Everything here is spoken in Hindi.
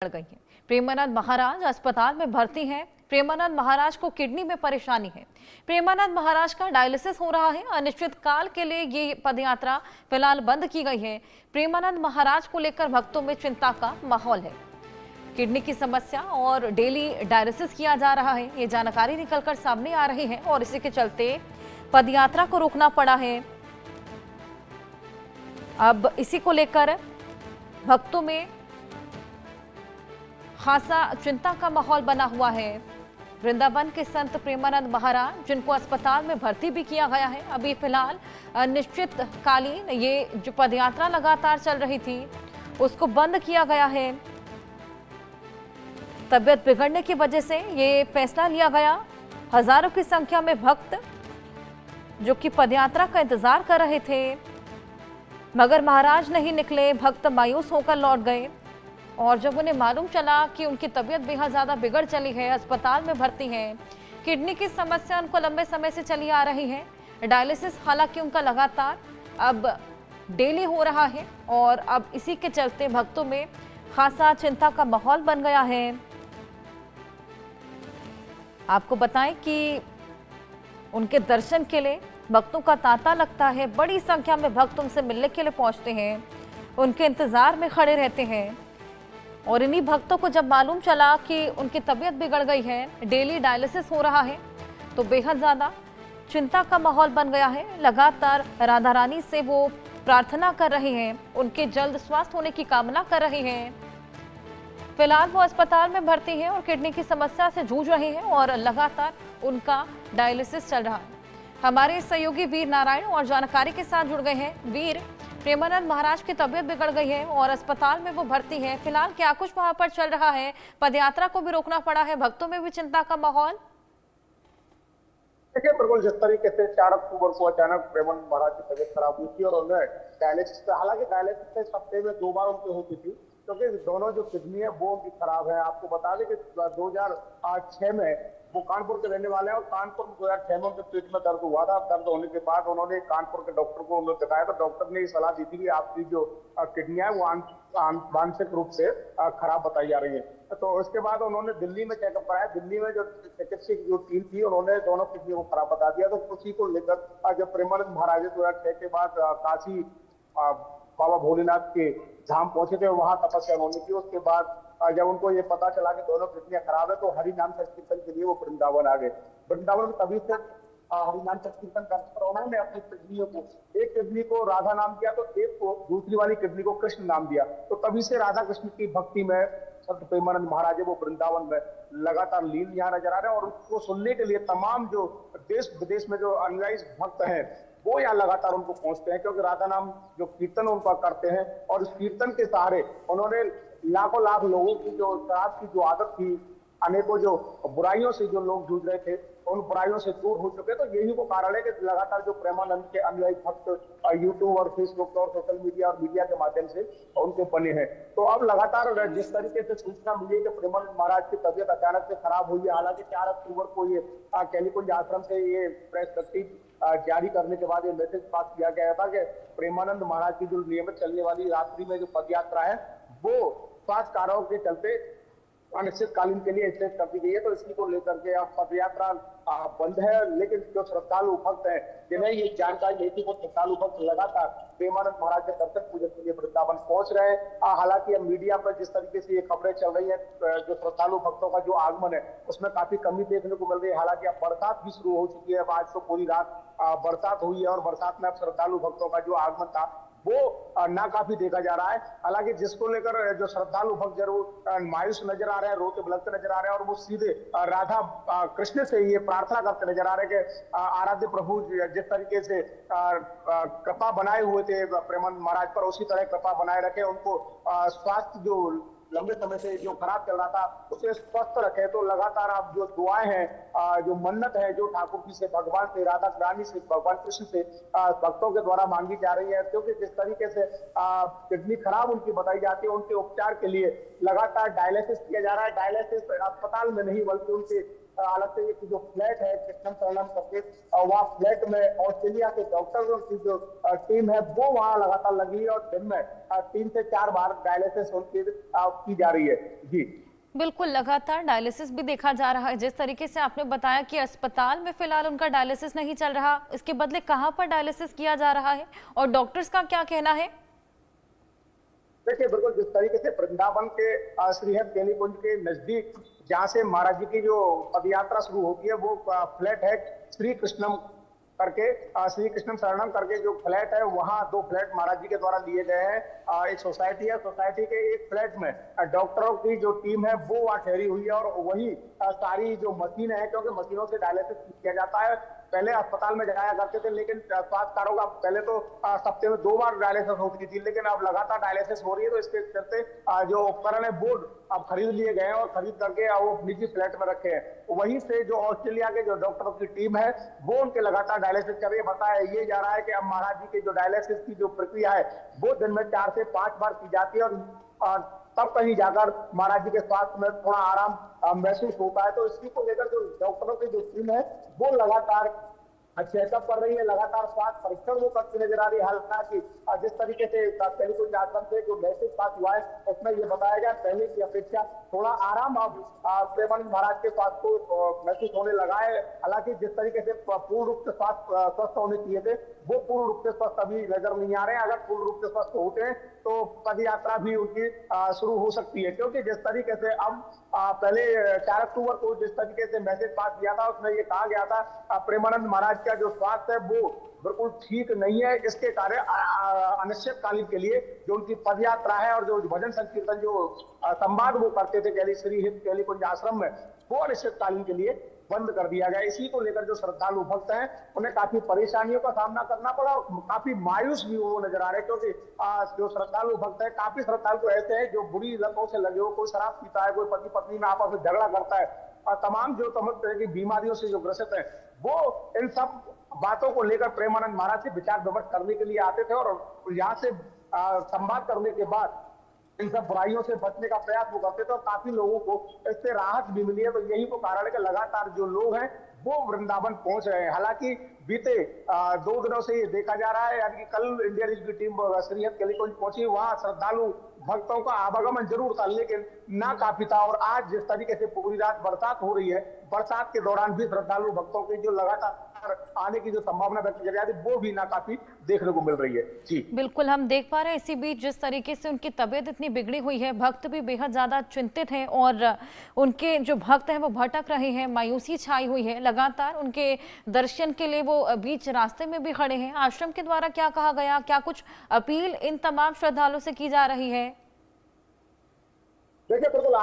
बढ़ गई है। प्रेमानंद महाराज अस्पताल में भर्ती हैं। प्रेमानंद महाराज को किडनी में परेशानी है। प्रेमानंद महाराज का डायलिसिस हो रहा है। अनिश्चित काल के लिए ये पदयात्रा फिलहाल बंद की गई है। प्रेमानंद महाराज को लेकर भक्तों में चिंता का माहौल है। किडनी की समस्या और डेली डायलिसिस किया जा रहा है, ये जानकारी निकलकर सामने आ रही है और इसी के चलते पदयात्रा को रोकना पड़ा है। अब इसी को लेकर भक्तों में खासा चिंता का माहौल बना हुआ है। वृंदावन के संत प्रेमानंद महाराज, जिनको अस्पताल में भर्ती भी किया गया है, अभी फिलहाल अनिश्चितकालीन ये जो पदयात्रा लगातार चल रही थी उसको बंद किया गया है। तबियत बिगड़ने की वजह से ये फैसला लिया गया। हजारों की संख्या में भक्त जो कि पदयात्रा का इंतजार कर रहे थे, मगर महाराज नहीं निकले। भक्त मायूस होकर लौट गए और जब उन्हें मालूम चला कि उनकी तबीयत बेहद ज्यादा बिगड़ चली है, अस्पताल में भर्ती हैं, किडनी की समस्या उनको लंबे समय से चली आ रही है। डायलिसिस हालांकि उनका लगातार अब डेली हो रहा है और अब इसी के चलते भक्तों में खासा चिंता का माहौल बन गया है। आपको बताएं कि उनके दर्शन के लिए भक्तों का तांता लगता है। बड़ी संख्या में भक्त उनसे मिलने के लिए पहुंचते हैं, उनके इंतजार में खड़े रहते हैं और इन्हीं भक्तों को जब मालूम चला कि उनकी तबीयत बिगड़ गई है, डेली डायलिसिस हो रहा है, तो बेहद ज़्यादा चिंता का माहौल बन गया है। लगातार राधा रानी से वो प्रार्थना कर रहे हैं, उनके जल्द स्वास्थ्य होने की कामना कर रहे हैं। फिलहाल वो अस्पताल में भर्ती हैं और किडनी की समस्या से जूझ रहे हैं और लगातार उनका डायलिसिस चल रहा है। हमारे सहयोगी वीर नारायण और जानकारी के साथ जुड़ गए हैं। वीर, प्रेमानंद महाराज की तबीयत बिगड़ गई है और अस्पताल में वो भर्ती है, फिलहाल क्या कुछ वहां पर चल रहा है? पदयात्रा को भी रोकना पड़ा है, भक्तों में भी चिंता का माहौल। देखिए बिल्कुल, जिस तरीके से 4 अक्टूबर को अचानक प्रेमानंद महाराज की तबीयत खराब हुई थी और उन्हें डायलिसिस, हालांकि डायलिसिस हफ्ते में 2 बार उनकी होती थी, क्योंकि दोनों जो किडनी है वो उनकी खराब है। आपको बता दें कि 2006 में वो कानपुर के रहने वाले हैं और कानपुर में 2006 में उनके पेट में दर्द हुआ था। दर्द होने के बाद उन्होंने कानपुर के डॉक्टर को उन्हें दिखाया, तो डॉक्टर ने ये सलाह दी थी कि आपकी जो किडनी है वो आंशिक रूप से खराब बताई जा रही है। तो उसके बाद उन्होंने दिल्ली में चेकअप कराया। दिल्ली में जो चिकित्सक जो टीम थी उन्होंने दोनों किडनी को खराब बता दिया। तो उसी को लेकर जब प्रेमानंद महाराज 2006 के बाद काशी बाबा भोलेनाथ के धाम पहुंचे थे, वहां तपस्या उन्होंने की। उसके बाद जब उनको ये पता चला कि दोनों किडनियां खराब है, तो हरि नाम संकीर्तन के लिए वो वृंदावन आ गए। वृंदावन में तभी से हरि नाम संकीर्तन करते, उन्होंने अपनी किडनियों को, एक किडनी को राधा नाम दिया तो एक को, दूसरी वाली किडनी को कृष्ण नाम दिया। तो तभी से राधा कृष्ण की भक्ति में संत प्रेमानंद महाराज वो वृंदावन में लगातार लीन यहाँ नजर आ रहे हैं और उसको सुनने के लिए तमाम जो देश विदेश में जो अनुयायी भक्त हैं वो यहाँ लगातार उनको पहुंचते हैं, क्योंकि राधा नाम जो कीर्तन उनका करते हैं और इस कीर्तन के सहारे उन्होंने लाखों लाख लोगों की जो शराब की जो आदत थी, अनेकों जो बुराइयों से जो लोग जूझ रहे थे, उन बुराइयों से दूर हो चुके। तो यही वो कारण है कि लगातार जो प्रेमानंद के अनुयायी भक्त यूट्यूब और फेसबुक और सोशल मीडिया और मीडिया के माध्यम से उनके बने हैं। तो अब लगातार जिस तरीके से सूचना मिली कि प्रेमानंद महाराज की तबीयत अचानक से खराब हुई है, हालांकि 4 अक्टूबर को ये कैलिकुंज आश्रम से ये प्रेस नोटिस जारी करने के बाद ये मैसेज पास किया गया था कि प्रेमानंद महाराज की जो नियमित चलने वाली रात्रि में जो पदयात्रा है वो स्वास्थ्य कारणों के चलते अनिश्चितकालीन के लिए स्टेज कर दी गई है। तो इसी को लेकर के अब पदयात्रा बंद है। लेकिन जो श्रद्धालु भक्त हैं जिन्हें ये जानकारी नहीं थी, वो श्रद्धालु भक्त लगातार प्रेमानंद महाराज के दर्शन पूजन के लिए वृंदावन पहुंच रहे हैं। हालांकि अब मीडिया पर जिस तरीके से ये खबरें चल रही है, जो श्रद्धालु भक्तों का जो आगमन है उसमें काफी कमी देखने को मिल रही है। हालांकि अब बरसात भी शुरू हो चुकी है। आज तो पूरी रात बरसात हुई है और बरसात में अब श्रद्धालु भक्तों का जो आगमन था वो नाकाफी देखा जा रहा है। हालांकि जिसको लेकर जो श्रद्धालु भक्त जरूर मायूस नजर आ रहे हैं, रोते बिलखते नजर आ रहे हैं और वो सीधे राधा कृष्ण से ये प्रार्थना करते नजर आ रहे हैं कि आराध्य प्रभु जिस तरीके से कृपा बनाए हुए थे प्रेमानंद महाराज पर, उसी तरह कृपा बनाए रखे, उनको स्वास्थ्य जो लंबे समय से जो खराब चल रहा था उसे स्वस्थ रखे। तो लगातार आप जो दुआएं हैं, जो मन्नत है, जो ठाकुर जी से, भगवान से, राधा रानी से, भगवान कृष्ण से भक्तों के द्वारा मांगी जा रही है, क्योंकि जिस तरीके से किडनी खराब उनकी बताई जाती है, उनके उपचार के लिए लगातार डायलिसिस किया जा रहा है। डायलिसिस अस्पताल में नहीं बल्कि उनके अलग से एक जो फ्लैट है कृष्णम शरणम करके, वहाँ फ्लैट में ऑस्ट्रेलिया के डॉक्टरों की जो टीम है वो वहाँ लगातार लगी है और दिन में 3 से 4 बार डायलिसिस उनकी की जा रही है। जी बिल्कुल, लगातार डायलिसिस भी देखा जा रहा है। जिस तरीके से आपने बताया कि अस्पताल में फिलहाल उनका डायलिसिस नहीं चल रहा, इसके बदले कहाँ पर डायलिसिस किया जा रहा है और डॉक्टर्स का क्या कहना है? देखिए बिल्कुल जिस तरीके से वृंदावन के श्रीहद केलीकुंज के नजदीक जहाँ से महाराज जी की जो पदयात्रा शुरू होती है वो फ्लैट है श्री कृष्णम करके, श्री कृष्णम शरणम करके जो फ्लैट है वहाँ 2 फ्लैट महाराज जी के द्वारा लिए गए हैं। एक सोसाइटी है, सोसाइटी के एक फ्लैट में डॉक्टरों की जो टीम है वो वहाँ ठहरी हुई है और वही सारी जो मशीन है, क्योंकि मशीनों से डायलिसिस किया जाता है। पहले अस्पताल में जाया करते थे लेकिन स्वास्थ्यकारों का पहले तो हफ्ते में 2 बार डायलिसिस होती थी, लेकिन अब लगातार डायलिसिस हो रही है तो इसके चलते जो उपकरण है वो अब खरीद लिए गए हैं और खरीद करके वो निजी फ्लैट में रखे हैं। वहीं से जो ऑस्ट्रेलिया के जो डॉक्टरों की टीम है वो उनके लगातार डायलिसिस कर रही है। बताया ये जा रहा है कि अब महाराज जी की जो डायलिसिस की जो प्रक्रिया है वो दिन में 4 से 5 बार की जाती है और तब कहीं जाकर महाराज जी के स्वास्थ्य में थोड़ा आराम महसूस होता है। तो इसी को लेकर जो डॉक्टरों की जो टीम है वो लगातार चेकअप कर रही है, लगातार स्वास्थ्य परीक्षण वो करती नजर आ रही है। हालांकि जिस तरीके से केलीकुंज आश्रम से जो मैसेज पास हुआ है उसमें ये बताया गया पहले की अपेक्षा थोड़ा आराम अब प्रेमानंद महाराज के स्वास्थ्य को महसूस होने लगा है। हालांकि जिस तरीके से पूर्ण रूप से स्वस्थ होने चाहिए थे वो पूर्ण रूप से स्वस्थ अभी नजर नहीं आ रहे हैं। अगर पूर्ण रूप से स्वस्थ होते हैं तो पद यात्रा भी उनकी शुरू हो सकती है, क्योंकि जिस तरीके से अब पहले 4 अक्टूबर को जिस तरीके से मैसेज पास किया था उसमें ये कहा गया था प्रेमानंद महाराज का जो स्वास्थ्य है वो बिल्कुल ठीक नहीं है। इसके कारण अनिश्चितकालीन के लिए जो उनकी पदयात्रा है और जो भजन संकीर्तन जो संवाद वो करते थे श्री केलीकुंज आश्रम में वो अनिश्चितकालीन के लिए बंद कर दिया गया। इसी को लेकर जो श्रद्धालु भक्त हैं उन्हें काफी परेशानियों का सामना करना पड़ा और काफी मायूस भी वो नजर आ रहे हैं, क्योंकि जो श्रद्धालु भक्त है काफी श्रद्धालु तो ऐसे हैं जो बुरी लतों से लगे हो, कोई शराब पीता है, कोई पति पत्नी में आपस में झगड़ा करता है और तमाम जो तमाम तरह की बीमारियों से जो ग्रसित है वो इन सब बातों को लेकर प्रेमानंद महाराज से विचार विमर्श करने के लिए आते थे और यहाँ से संवाद करने के बाद इन सब बुराइयों से बचने का प्रयास वो करते थे और काफी लोगों को इससे राहत भी मिली है। तो यही वो कारण है कि लगातार जो लोग हैं वो वृंदावन पहुंच रहे हैं। हालांकि बीते 2 दिनों से ये देखा जा रहा है, यानी कि कल इंडिया रीज की टीम श्रीहद केलीकुंज पहुंची, वहां श्रद्धालु भक्तों का आवागमन जरूर था लेकिन ना काफी था। और आज जिस तरीके से पूरी रात बरसात हो रही है, बरसात के दौरान भी श्रद्धालु भक्तों की जो लगातार आने की जो संभावना व्यक्त की जा रही है वो भी ना काफी देखने को मिल रही है। जी बिल्कुल, हम देख पा रहे हैं इसी बीच जिस तरीके से उनकी तबीयत इतनी बिगड़ी हुई है, भक्त भी बेहद ज्यादा चिंतित हैं और उनके जो भक्त हैं वो भटक रहे हैं, मायूसी छाई हुई है। लगातार उनके दर्शन के लिए वो बीच रास्ते में भी खड़े हैं। आश्रम के द्वारा क्या कहा गया, क्या कुछ अपील इन तमाम श्रद्धालुओं से की जा रही है? देखिए बिल्कुल